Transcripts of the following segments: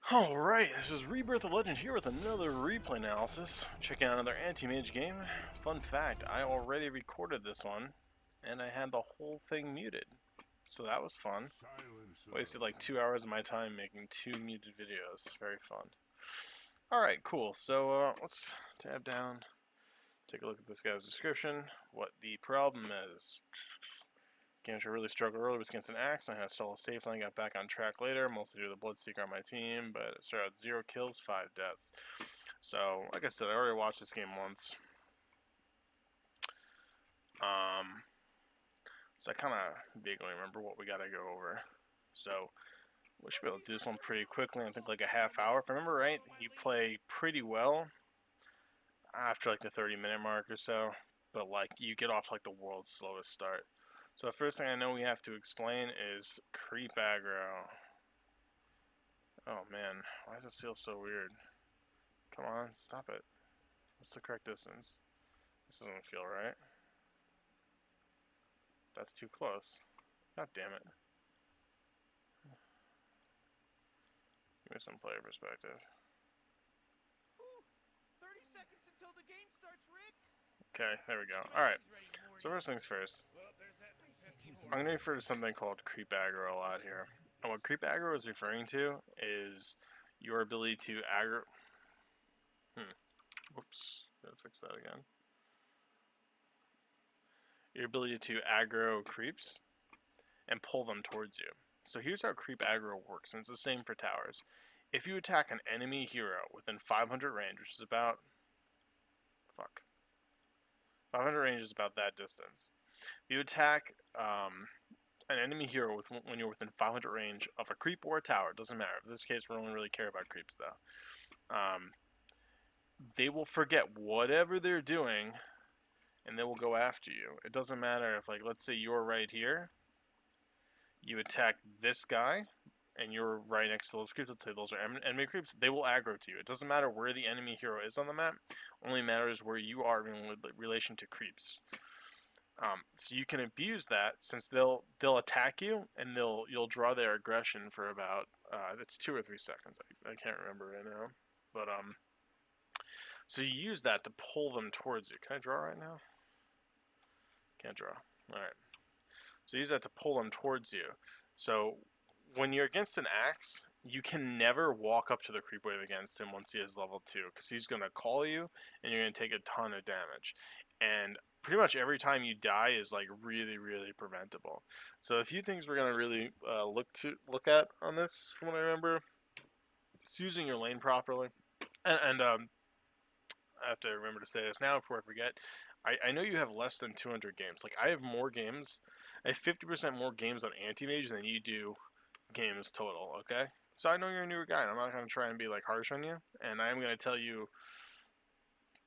Alright, this is Rebirth of Legend here with another replay analysis. Checking out another Antimage game. Fun fact, I already recorded this one, and I had the whole thing muted. So that was fun. Wasted like 2 hours of my time making 2 muted videos. Very fun. Alright, cool. So let's tab down, take a look at this guy's description, what the problem is. Game which I really struggled earlier was against an axe. I had to stall a safe lane, got back on track later, mostly due to the Bloodseeker on my team, but it started with 0 kills, 5 deaths. So, like I said, I already watched this game once. So I kind of vaguely remember what we got to go over. So, we should be able to do this one pretty quickly. I think like a half hour. If I remember right, you play pretty well after like the 30-minute mark or so, but like you get off like the world's slowest start. So the first thing I know we have to explain is creep aggro. Oh man, why does this feel so weird? Come on, stop it. What's the correct distance? This doesn't feel right. That's too close. God damn it. Give me some player perspective. 30 seconds until the game starts, Rick. Okay, there we go. Alright, so first things first. I'm going to refer to something called creep aggro a lot here. And what creep aggro is referring to is your ability to aggro... Whoops, gotta fix that again. Your ability to aggro creeps and pull them towards you. So here's how creep aggro works, and it's the same for towers. If you attack an enemy hero within 500 range, which is about... 500 range is about that distance. If you attack an enemy hero when you're within 500 range of a creep or a tower, it doesn't matter. In this case, we don't really care about creeps, though. They will forget whatever they're doing, and they will go after you. It doesn't matter if, like, let's say you're right here, you attack this guy, and you're right next to those creeps. Let's say those are enemy creeps. They will aggro to you. It doesn't matter where the enemy hero is on the map. Only matters where you are in relation to creeps. So you can abuse that since they'll attack you and you'll draw their aggression for about it's 2 or 3 seconds. I can't remember right now, but so you use that to pull them towards you. Can I draw right now? Can't draw. All right. So use that to pull them towards you. So when you're against an axe, you can never walk up to the creep wave against him once he is level 2, because he's going to call you, and you're going to take a ton of damage. And pretty much every time you die is like really, really preventable. So a few things we're going to really look at on this, from what I remember, is using your lane properly. And I have to remember to say this now before I forget. I know you have less than 200 games. Like, I have more games. I have 50% more games on Antimage than you do games total, okay? So I know you're a newer guy, and I'm not going to try and be, like, harsh on you. And I am going to tell you,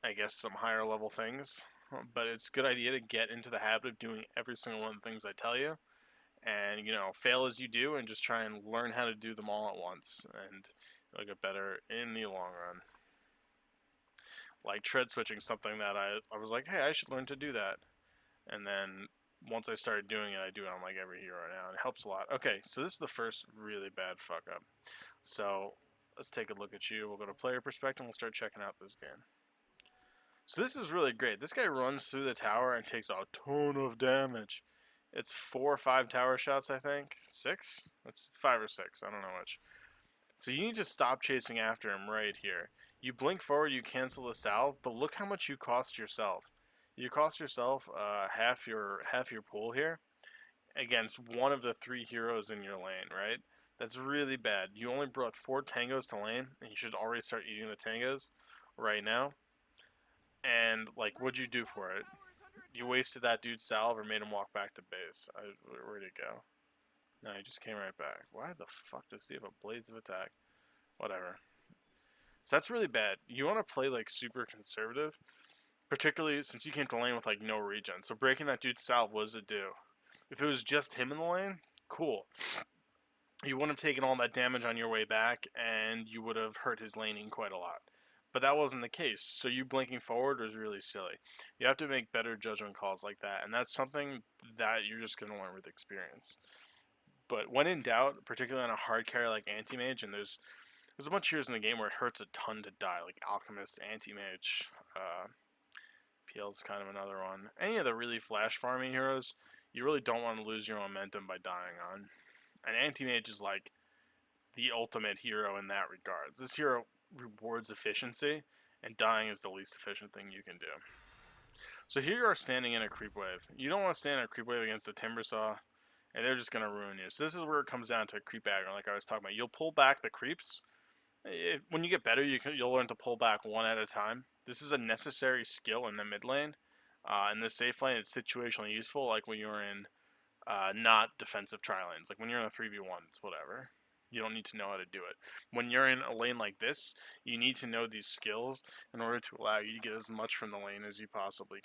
I guess, some higher level things. But it's a good idea to get into the habit of doing every single one of the things I tell you. And, you know, fail as you do, and just try and learn how to do them all at once. And you'll get better in the long run. Like tread switching, something that I was like, hey, I should learn to do that. And then once I started doing it, I do it on like every hero now, and it helps a lot. Okay, so this is the first really bad fuck up. So let's take a look at you. We'll go to player perspective, and we'll start checking out this game. So this is really great. This guy runs through the tower and takes a ton of damage. It's 4 or 5 tower shots, I think. 6? That's 5 or 6. I don't know which. So you need to stop chasing after him right here. You blink forward, you cancel the salve, but look how much you cost yourself. You cost yourself half your pool here against one of the 3 heroes in your lane, right? That's really bad. You only brought 4 tangos to lane, and you should already start eating the tangos right now. And, like, what'd you do for it? You wasted that dude's salve or made him walk back to base. Where'd it go? No, he just came right back. Why the fuck does he have a Blades of Attack? Whatever. So that's really bad. You want to play like super conservative, particularly since you came to lane with like no regen. So breaking that dude's salve, what does it do? If it was just him in the lane, cool. You wouldn't have taken all that damage on your way back, and you would have hurt his laning quite a lot. But that wasn't the case, so you blinking forward was really silly. You have to make better judgment calls like that, and that's something that you're just going to learn with experience. But when in doubt, particularly on a hard carry like Antimage, and there's There's a bunch of heroes in the game where it hurts a ton to die, like Alchemist, Antimage, PL's kind of another one. Any of the really flash farming heroes, you really don't want to lose your momentum by dying on. And Anti-Mage is like the ultimate hero in that regard. This hero rewards efficiency, and dying is the least efficient thing you can do. So here you are standing in a creep wave. You don't want to stand in a creep wave against a timber saw, and they're just going to ruin you. So this is where it comes down to creep aggro, like I was talking about. You'll pull back the creeps. When you get better, you'll learn to pull back one at a time. This is a necessary skill in the mid lane. In the safe lane, it's situationally useful, like when you're in not defensive tri lanes. Like when you're in a 3v1, it's whatever. You don't need to know how to do it. When you're in a lane like this, you need to know these skills in order to allow you to get as much from the lane as you possibly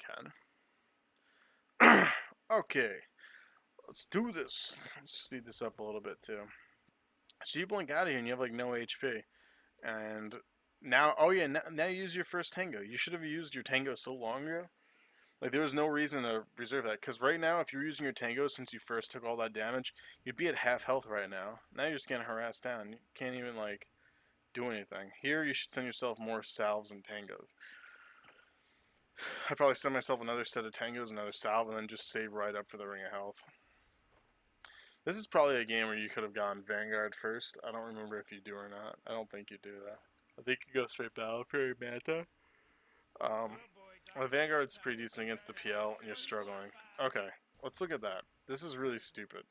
can. Okay, let's do this. Let's speed this up a little bit too. So you blink out of here and you have like no HP. And now, oh yeah, now you use your first tango. You should have used your tango so long ago. Like there was no reason to reserve that, because right now, if you're using your tango since you first took all that damage, you'd be at half health right now. Now you're just getting harassed down. You can't even like do anything. Here, you should send yourself more salves and tangos. I'd probably send myself another set of tangos, another salve, and then just save right up for the ring of health. This is probably a game where you could have gone Vanguard first. I don't remember if you do or not. I don't think you do that. I think you go straight Battle Fury Manta. Um, the Vanguard's pretty decent against the PL, and you're struggling. Okay, let's look at that. This is really stupid.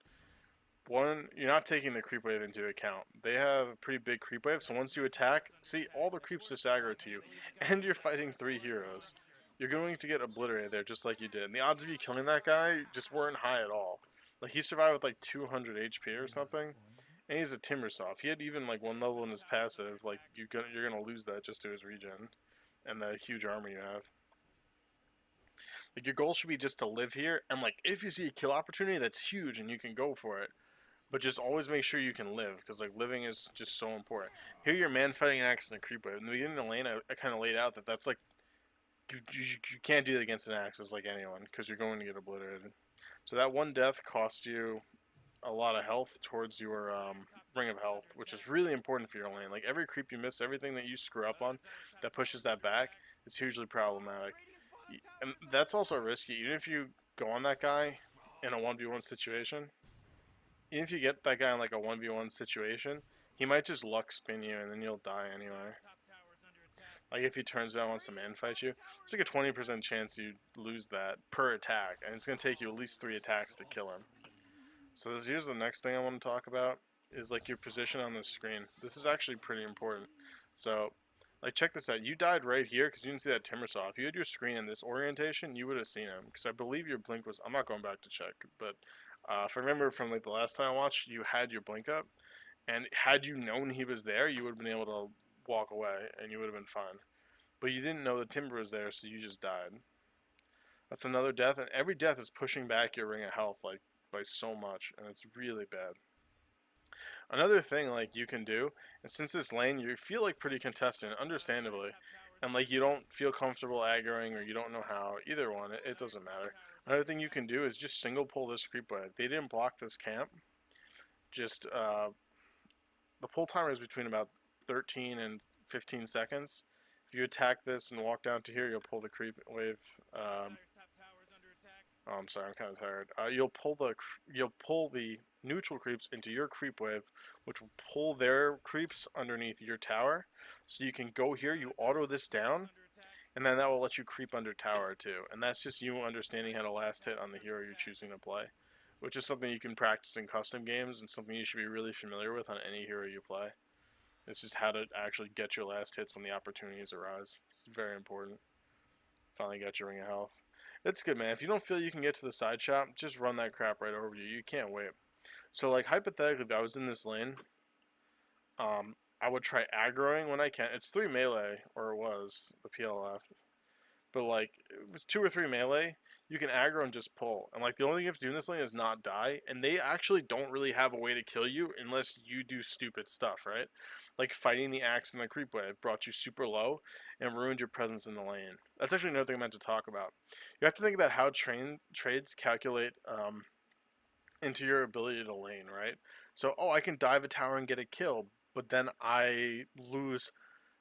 One, you're not taking the creep wave into account. They have a pretty big creep wave, so once you attack, see, all the creeps just aggro to you, and you're fighting 3 heroes. You're going to get obliterated there just like you did. And the odds of you killing that guy just weren't high at all. Like, he survived with like 200 HP or something, and he's a Timbersaw. If he had even like 1 level in his passive, like, you're gonna lose that just to his regen and the huge armor you have. Like, your goal should be just to live here, and like if you see a kill opportunity that's huge and you can go for it, but just always make sure you can live, because like living is just so important. Here you're man fighting an axe and a creep wave. In the beginning of the lane, I kind of laid out that that's like you can't do that against an axe as like anyone, because you're going to get obliterated. So that one death cost you a lot of health towards your ring of health, which is really important for your lane. Like every creep you miss, everything that you screw up on that pushes that back is hugely problematic. And that's also risky. Even if you go on that guy in a 1v1 situation, even if you get that guy in like a 1v1 situation, he might just luck spin you and then you'll die anyway. Like if he turns around and wants to man fight you, it's like a 20% chance you lose that per attack, and it's going to take you at least 3 attacks to kill him. So here's the next thing I want to talk about, is like your position on the screen. This is actually pretty important. So, like, check this out. You died right here because you didn't see that Timbersaw. If you had your screen in this orientation, you would have seen him, because I believe your blink was, I'm not going back to check, but if I remember from like the last time I watched, you had your blink up, and had you known he was there, you would have been able to walk away and you would have been fine. But you didn't know the timber was there, so you just died. That's another death, and every death is pushing back your ring of health like by so much, and it's really bad. Another thing like you can do, and since this lane you feel like pretty contested, understandably, and like you don't feel comfortable aggroing or you don't know how, either one, it doesn't matter. Another thing you can do is just single pull this creep wave. They didn't block this camp. Just the pull timer is between about 13 and 15 seconds. If you attack this and walk down to here, you'll pull the creep wave. Oh, I'm sorry, I'm kind of tired. You'll pull the neutral creeps into your creep wave, which will pull their creeps underneath your tower. So you can go here, you auto this down, and then that will let you creep under tower too. And that's just you understanding how to last hit on the hero you're choosing to play, which is something you can practice in custom games and something you should be really familiar with on any hero you play. This is how to actually get your last hits when the opportunities arise. It's very important. Finally got your ring of health. It's good, man. If you don't feel you can get to the side shop, just run that crap right over you. You can't wait. So, like, hypothetically, if I was in this lane, I would try aggroing when I can. It's 3 melee, or it was, the PLF. But, like, if it's 2 or 3 melee, you can aggro and just pull. And, like, the only thing you have to do in this lane is not die. And they actually don't really have a way to kill you unless you do stupid stuff, right? Like, fighting the axe and the creep wave brought you super low and ruined your presence in the lane. That's actually another thing I meant to talk about. You have to think about how trades calculate into your ability to lane, right? So, oh, I can dive a tower and get a kill, but then I lose,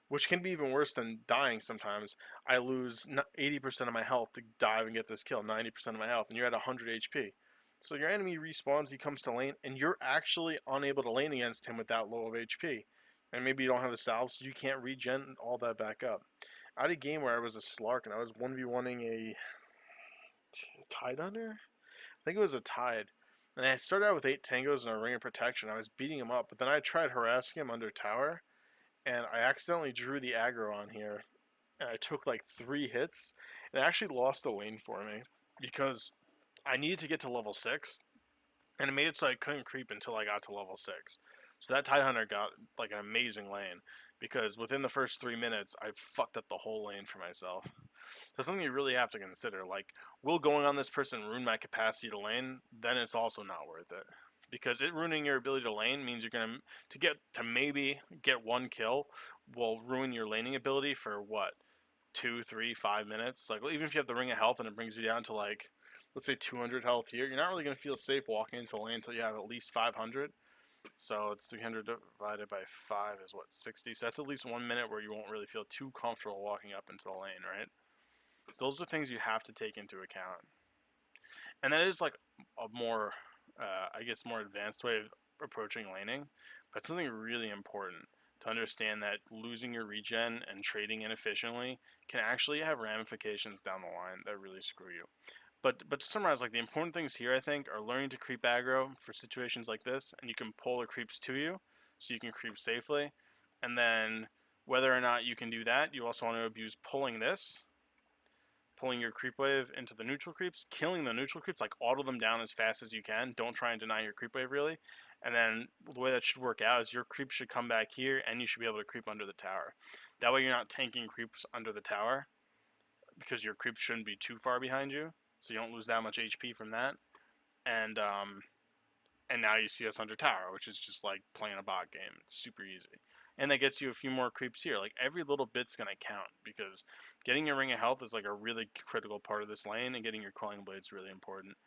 which can be even worse than dying sometimes. I lose 80% of my health to dive and get this kill, 90% of my health, and you're at 100 HP. So your enemy respawns, he comes to lane, and you're actually unable to lane against him with that low of HP. And maybe you don't have the salves, so you can't regen all that back up. I had a game where I was a Slark and I was 1v1ing a Tide Hunter? I think it was a Tide. And I started out with 8 tangos and a ring of protection. I was beating him up, but then I tried harassing him under tower, and I accidentally drew the aggro on here, and I took like 3 hits, and it actually lost the lane for me because I needed to get to level 6, and it made it so I couldn't creep until I got to level 6. So that Tidehunter got like an amazing lane because within the first 3 minutes, I fucked up the whole lane for myself. So something you really have to consider. Like, will going on this person ruin my capacity to lane? Then it's also not worth it. Because it ruining your ability to lane means you're gonna to get to maybe get one kill will ruin your laning ability for what 2, 3, 5 minutes. Like even if you have the ring of health and it brings you down to like let's say 200 health here, you're not really gonna feel safe walking into lane until you have at least 500. So it's 300 divided by 5 is what 60. So that's at least 1 minute where you won't really feel too comfortable walking up into the lane, right? So those are things you have to take into account. And that is like a more, I guess, more advanced way of approaching laning. But something really important to understand that losing your regen and trading inefficiently can actually have ramifications down the line that really screw you. But to summarize, like the important things here, I think, are learning to creep aggro for situations like this, and you can pull the creeps to you, so you can creep safely. And then whether or not you can do that, you also want to abuse pulling this, pulling your creep wave into the neutral creeps, killing the neutral creeps, like auto them down as fast as you can. Don't try and deny your creep wave really. And then the way that should work out is your creep should come back here and you should be able to creep under the tower. That way you're not tanking creeps under the tower because your creeps shouldn't be too far behind you. So you don't lose that much HP from that. And now you see us under tower, which is just like playing a bot game. It's super easy. And that gets you a few more creeps here. Like every little bit's gonna count because getting your ring of health is like a really critical part of this lane, and getting your quelling blade is really important.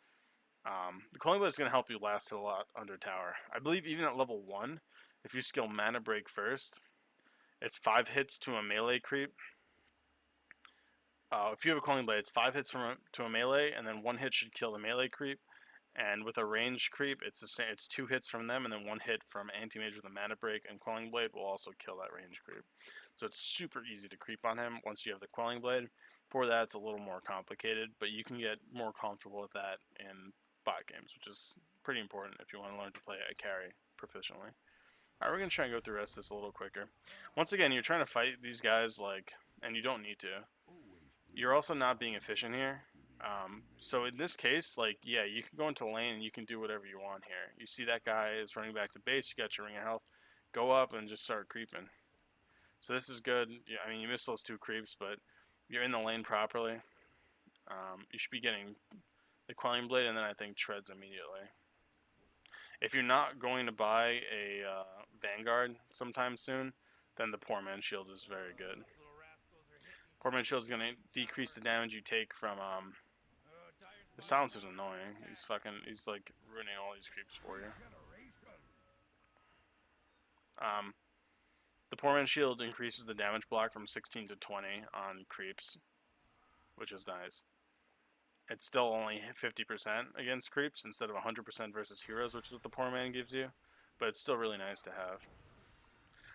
The quelling blade is gonna help you last a lot under tower. I believe even at level 1, if you skill mana break first, it's 5 hits to a melee creep. If you have a quelling blade, it's 5 hits to a melee, and then 1 hit should kill the melee creep. And with a ranged creep, it's the same. It's 2 hits from them, and then 1 hit from Antimage with a mana break, and Quelling Blade will also kill that ranged creep. So it's super easy to creep on him once you have the Quelling Blade. For that, it's a little more complicated, but you can get more comfortable with that in bot games, which is pretty important if you want to learn to play a carry proficiently. Alright, we're going to try and go through the rest of this a little quicker. Once again, you're trying to fight these guys, like, and you don't need to. You're also not being efficient here. So in this case, like, yeah, you can go into lane and you can do whatever you want here. You see that guy is running back to base, you got your ring of health, go up and just start creeping. So this is good. Yeah, I mean, you missed those 2 creeps, but you're in the lane properly. You should be getting the Quelling Blade and then I think treads immediately. If you're not going to buy a Vanguard sometime soon, then the Poor Man's Shield is very good. Poor Man's Shield is going to decrease the damage you take from the silencer's annoying. He's like ruining all these creeps for you. The Poor Man's Shield increases the damage block from 16 to 20 on creeps, which is nice. It's still only 50% against creeps instead of 100% versus heroes, which is what the Poor Man gives you, but it's still really nice to have.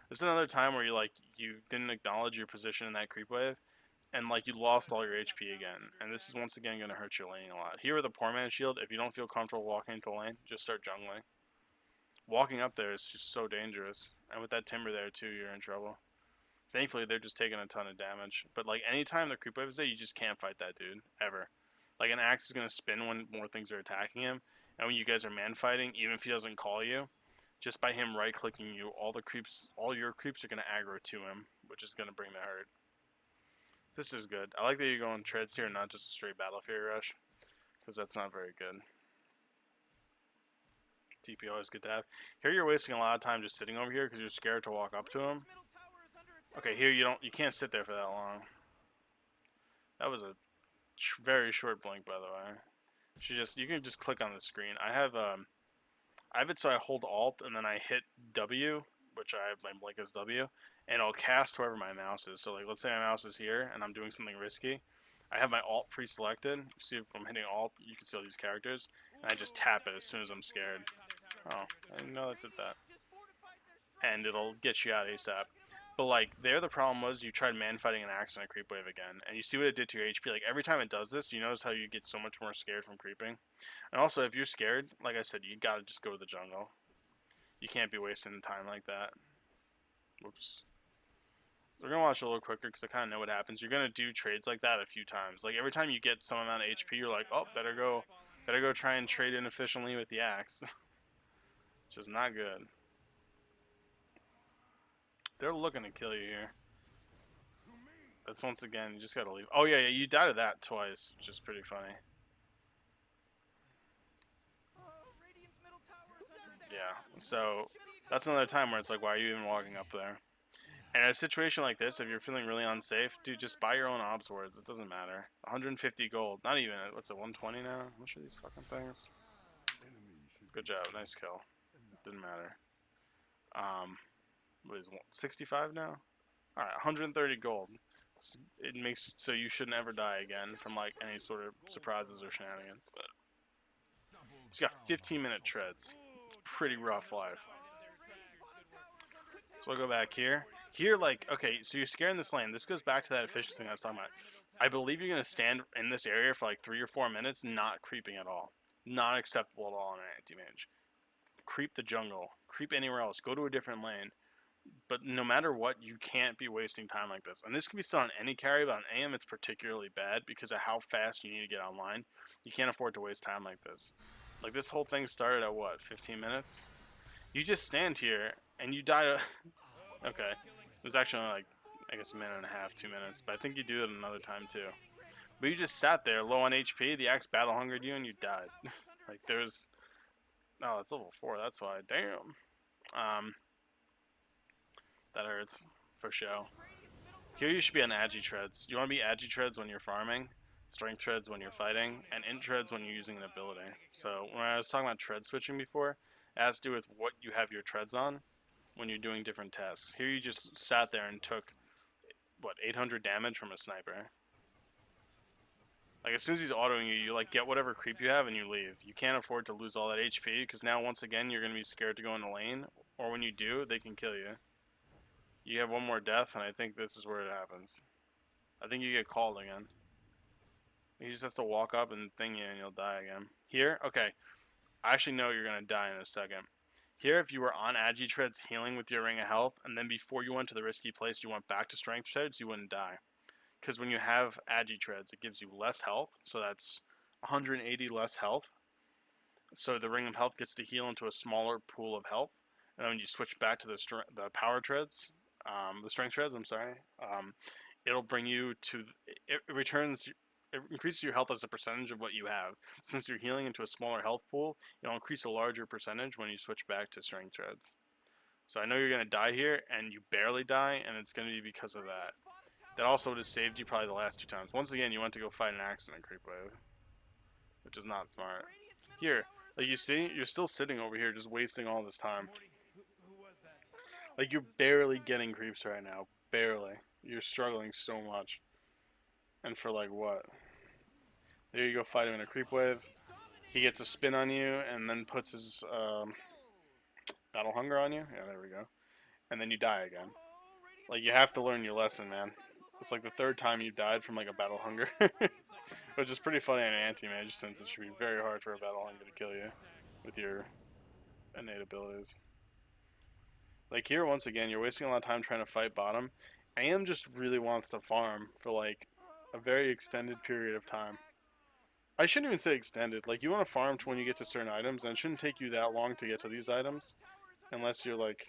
This is another time where you didn't acknowledge your position in that creep wave, and like you lost all your HP again, and this is once again going to hurt your laning a lot. Here with the Poor Man's Shield, if you don't feel comfortable walking into the lane, just start jungling. Walking up there is just so dangerous, and with that timber there too, you're in trouble. Thankfully, they're just taking a ton of damage, but like anytime the creep wave is there, you just can't fight that dude, ever. Like an axe is going to spin when more things are attacking him, and when you guys are man fighting, even if he doesn't call you, just by him right clicking you, all your creeps are going to aggro to him, which is going to bring the hurt. This is good. I like that you're going treads here, not just a straight Battle Fury rush, because that's not very good. TP always good to have. Here you're wasting a lot of time just sitting over here because you're scared to walk up to him. Okay, here you can't sit there for that long. That was a very short blink, by the way. You can just click on the screen. I have it so I hold Alt and then I hit W which I like as W, and it'll cast wherever my mouse is. So like, let's say my mouse is here, and I'm doing something risky. I have my alt pre-selected. See if I'm hitting alt, you can see all these characters, and I just tap it as soon as I'm scared. Oh, I didn't know that did that. And it'll get you out ASAP. But like there, the problem was you tried man fighting an axe and a creep wave again, and you see what it did to your HP. Like every time it does this, you notice how you get so much more scared from creeping. And also, if you're scared, like I said, you gotta just go to the jungle. You can't be wasting time like that. Whoops. We're gonna watch a little quicker because I kind of know what happens. You're gonna do trades like that a few times. Like every time you get some amount of HP, you're like, oh, better go try and trade inefficiently with the axe, which is not good. They're looking to kill you here. That's once again, you just gotta leave. Oh yeah, you died of that twice, which is pretty funny. Yeah, so that's another time where it's like, why are you even walking up there? And in a situation like this, if you're feeling really unsafe, dude, just buy your own obs words. It doesn't matter. 150 gold. Not even, what's it, 120 now? How much are these fucking things? Good job. Nice kill. Didn't matter. What is 65 now? Alright, 130 gold. It makes so you should never die again from like any sort of surprises or shenanigans. But it's got 15-minute treads. It's pretty rough life. So I'll go back here. Here, like, okay, so you're scaring this lane. This goes back to that efficiency thing I was talking about. I believe you're going to stand in this area for like 3 or 4 minutes, not creeping at all. Not acceptable at all in an anti-mage. Creep the jungle. Creep anywhere else. Go to a different lane. But no matter what, you can't be wasting time like this. And this can be still on any carry, but on AM it's particularly bad because of how fast you need to get online. You can't afford to waste time like this. Like this whole thing started at what, 15 minutes? You just stand here and you die. Okay, it was actually only like, I guess a minute and a half, 2 minutes, but I think you do it another time too. But you just sat there low on HP, the axe battle hungered you and you died. Like there's, oh, it's level 4, that's why, damn. That hurts, for show. Here you should be on Agi Treads. You want to be Agi Treads when you're farming, Strength Treads when you're fighting, and Int Treads when you're using an ability. So when I was talking about tread switching before, it has to do with what you have your treads on when you're doing different tasks. Here you just sat there and took, what, 800 damage from a sniper. Like as soon as he's autoing you, you like get whatever creep you have and you leave. You can't afford to lose all that HP because now once again you're going to be scared to go in the lane, or when you do, they can kill you. You have one more death, and I think this is where it happens. I think you get called again. He just has to walk up and thing you, and you'll die again. Here, okay. I actually know you're gonna die in a second. Here, if you were on Agi Treads healing with your Ring of Health, and then before you went to the risky place, you went back to Strength Treads, you wouldn't die. Because when you have Agi Treads, it gives you less health, so that's 180 less health. So the Ring of Health gets to heal into a smaller pool of health, and then when you switch back to the Power Treads, the Strength Treads, I'm sorry, it'll bring you to, it increases your health as a percentage of what you have. Since you're healing into a smaller health pool, it'll increase a larger percentage when you switch back to Strength Treads. So I know you're going to die here, and you barely die, and it's going to be because of that. That also would have saved you probably the last 2 times. Once again, you went to go fight an accident creep wave, which is not smart. Here, like you see, you're still sitting over here just wasting all this time. Like you're barely getting creeps right now. Barely. You're struggling so much. And for like what? There you go, fight him in a creep wave. He gets a spin on you and then puts his battle hunger on you. Yeah, there we go. And then you die again. Like you have to learn your lesson, man. It's like the 3rd time you died from like a battle hunger. Which is pretty funny in an anti-mage since it should be very hard for a battle hunger to kill you with your innate abilities. Like here, once again, you're wasting a lot of time trying to fight bottom. AM just really wants to farm for like a very extended period of time. I shouldn't even say extended. Like you want to farm to when you get to certain items, and it shouldn't take you that long to get to these items, unless you're like,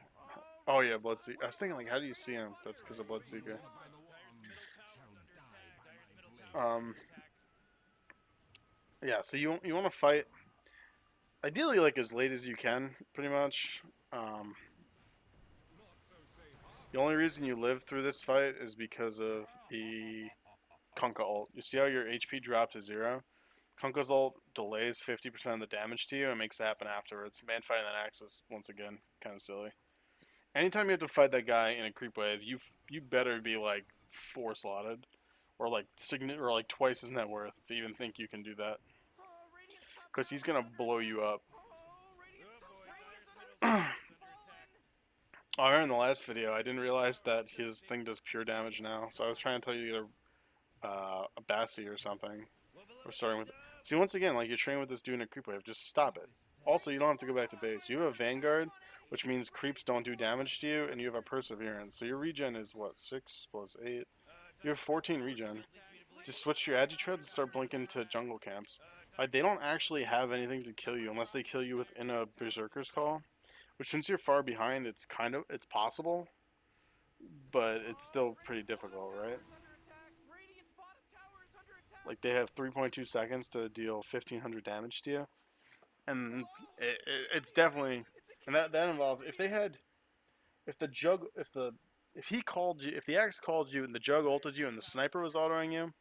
oh yeah, Bloodseeker. I was thinking like, how do you see him? That's because of Bloodseeker. Yeah. So you want to fight, ideally like as late as you can, pretty much. The only reason you live through this fight is because of the Kunkka ult. You see how your HP dropped to 0? Kunkka's ult delays 50% of the damage to you and makes it happen afterwards. Man fighting that axe was, once again, kind of silly. Anytime you have to fight that guy in a creep wave, you better be like 4 slotted, or like or like twice his net worth to even think you can do that, Oh, Radiant's top because tower he's is gonna under blow you attack. up. Oh, Radiant's top tower is under Oh, attack. It's fallen. I remember in the last video, I didn't realize that his thing does pure damage now, so I was trying to tell you to get a Bassi or something. We're starting with. See, once again, like you're training with this dude in a creep wave, just stop it. Also, you don't have to go back to base. You have a Vanguard, which means creeps don't do damage to you, and you have a Perseverance. So your regen is what, 6 plus 8? You have 14 regen. Just switch your Agitread and start blinking to jungle camps. They don't actually have anything to kill you unless they kill you within a Berserker's Call. Which, since you're far behind, it's possible, but it's Oh, still pretty Radiant's bottom difficult, tower right? is under attack. Radiant's bottom tower is under attack. Like they have 3.2 seconds to deal 1,500 damage to you, and Oh, it's it's definitely, a and killing that spree for involves, if they Radiant. had, if the jug if the if he called you, if the axe called you and the jug ulted you and the sniper was autoing you,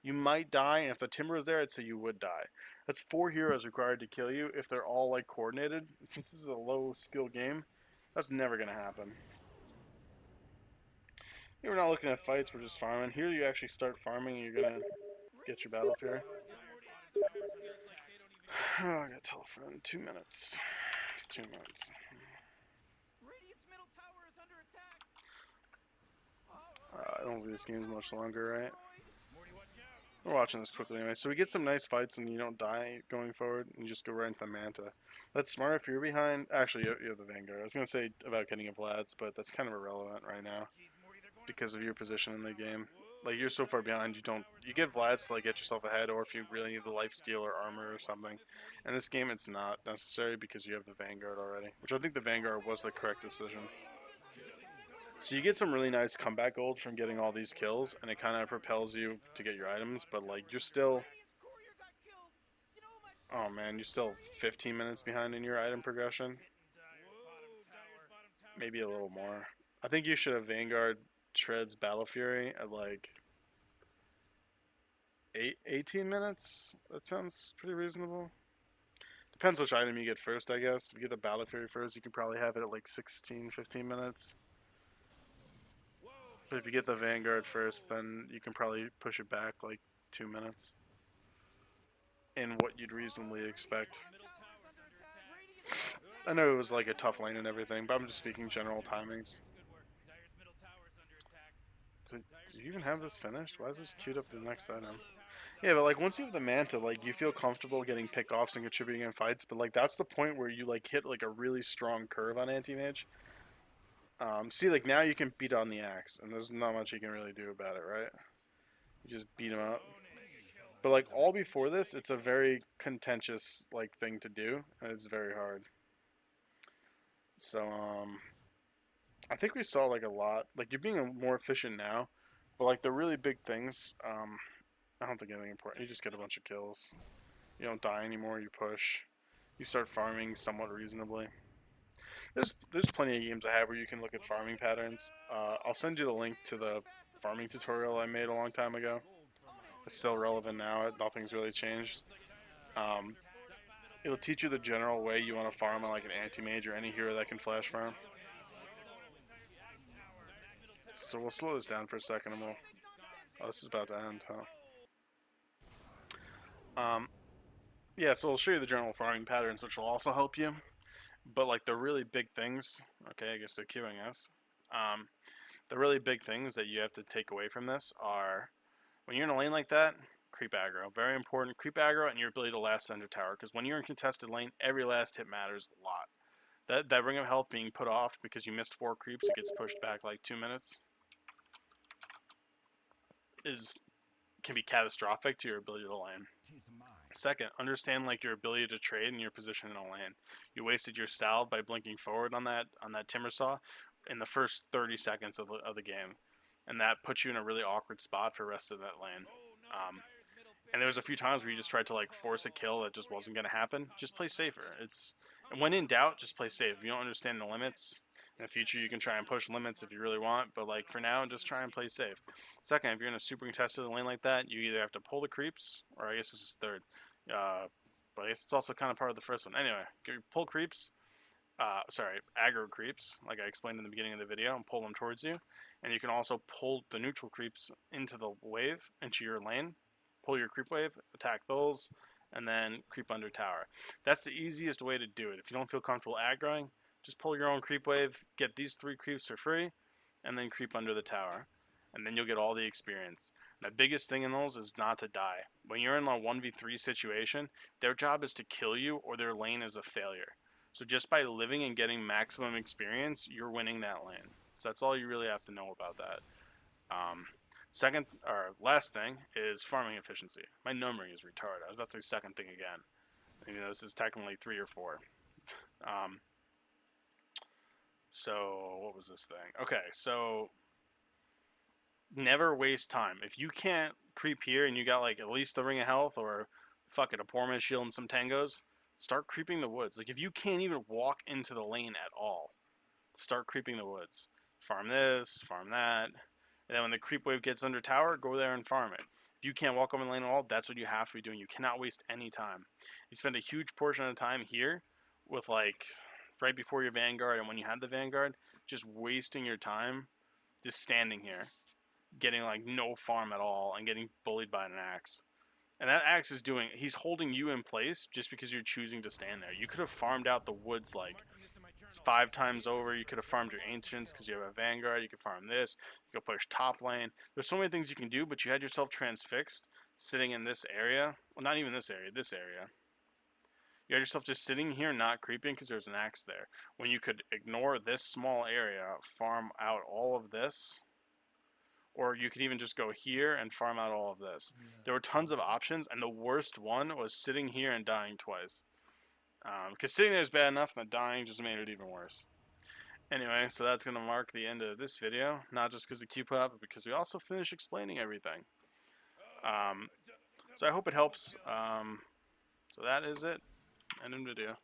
you might die, and if the timber was there, I'd say you would die. That's 4 heroes required to kill you if they're all like coordinated. And since this is a low skill game, that's never gonna happen. Here we're not looking at fights, we're just farming. Here you actually start farming and you're gonna get your Radiant's battle top fury. tower is under attack. Feels like they don't even care. Oh, I got telephone. 2 minutes. 2 minutes. Radiant's middle tower is under attack. Oh, I don't Radiant's believe this middle game's tower much has been longer, right? destroyed. We're watching this quickly anyway. So we get some nice fights and you don't die going forward, and you just go right into the Manta. That's smart if you're behind. Actually, you have the Vanguard. I was going to say about getting a Vlad's, but that's kind of irrelevant right now because of your position in the game. Like, you're so far behind, you get Vlad's to like get yourself ahead, or if you really need the life steal or armor or something. In this game, it's not necessary because you have the Vanguard already, which I think the Vanguard was the correct decision. So you get some really nice comeback gold from getting all these kills, and it kind of propels you to get your items. But like, you're still, Radiant's courier got killed. You know my oh shield man, you're isn't still worried. 15 minutes behind in your item progression, maybe a little more. I think you should have Vanguard Treads Battle Fury at like 18 minutes. That sounds pretty reasonable. Depends which item you get first, I guess. If you get the Battle Fury first, you can probably have it at like 16, 15 minutes. But if you get the Vanguard first, then you can probably push it back like 2 minutes in what you'd reasonably expect. Tower is under attack. Radiant's top I tower know is it was under like a attack. tough lane and everything, but I'm just speaking general timings. So, do you even have this finished? Why is this queued up to the next item? Yeah, but like once you have the Manta, like you feel comfortable getting pick-offs and contributing in fights, but like that's the point where you like hit like a really strong curve on Antimage. See, like now you can beat on the axe, and there's not much you can really do about it, right? You just beat him up. But like all before this, it's a very contentious like thing to do, and it's very hard. So I think we saw like a lot. Like you're being more efficient now, but like the really big things, I don't think anything important. You just get a bunch of kills. You don't die anymore. You push. You start farming somewhat reasonably. There's plenty of games I have where you can look at farming patterns. I'll send you the link to the farming tutorial I made a long time ago. It's still relevant now. Nothing's really changed. Um, it'll teach you the general way you want to farm on like an anti-mage or any hero that can flash farm. So we'll slow this down for a second and we'll. Oh, this is about to end, huh? Yeah, so I'll show you the general farming patterns, which will also help you. But like the really big things, okay, I guess they're queuing us. Um, the really big things that you have to take away from this are when you're in a lane like that, creep aggro. Very important. Creep aggro and your ability to last under tower. Because when you're in contested lane, every last hit matters a lot. That ring of health being put off because you missed 4 creeps, it gets pushed back like 2 minutes, is can be catastrophic to your ability to lane. Second, understand like your ability to trade and your position in a lane. You wasted your salve by blinking forward on that timber saw in the first 30 seconds of the game, and that puts you in a really awkward spot for the rest of that lane. And there was a few times where you just tried to like force a kill that just wasn't going to happen. Just play safer. And when in doubt, just play safe. If you don't understand the limits, in the future you can try and push limits if you really want, but like for now, just try and play safe. Second, if you're in a super contested lane like that, you either have to pull the creeps, or I guess this is third. But I guess it's also kind of part of the first one. Anyway, pull creeps, aggro creeps, like I explained in the beginning of the video, and pull them towards you. And you can also pull the neutral creeps into the wave, into your lane. Pull your creep wave, attack those, and then creep under tower. That's the easiest way to do it. If you don't feel comfortable aggroing, just pull your own creep wave, get these 3 creeps for free, and then creep under the tower. And then you'll get all the experience. The biggest thing in those is not to die. When you're in a 1v3 situation, their job is to kill you or their lane is a failure. So just by living and getting maximum experience, you're winning that lane. So that's all you really have to know about that. Second or last thing is farming efficiency. My numbering is retarded. I was about to say second thing again. You know, this is technically 3 or 4. So what was this thing? Okay, so never waste time. If you can't creep here and you got like at least the ring of health or fuck it, a poor man's shield and some tangos, start creeping the woods. Like if you can't even walk into the lane at all, start creeping the woods. Farm this, farm that. And then when the creep wave gets under tower, go there and farm it. If you can't walk over the lane at all, that's what you have to be doing. You cannot waste any time. You spend a huge portion of the time here with like right before your Vanguard and when you had the Vanguard, just wasting your time just standing here, getting like no farm at all and getting bullied by an axe. And that axe is he's holding you in place just because you're choosing to stand there. You could have farmed out the woods like 5 times over. You could have farmed your ancients because you have a Vanguard. You could farm this. You could push top lane. There's so many things you can do, but you had yourself transfixed sitting in this area. Well, not even this area, this area. You had yourself just sitting here not creeping because there's an axe there. When you could ignore this small area, farm out all of this, or you could even just go here and farm out all of this. Yeah. There were tons of options, and the worst one was sitting here and dying twice. Because sitting there is bad enough, and dying just made it even worse. Anyway, so that's going to mark the end of this video, not just because the queue put up, but because we also finished explaining everything. So I hope it helps. So that is it. End of video.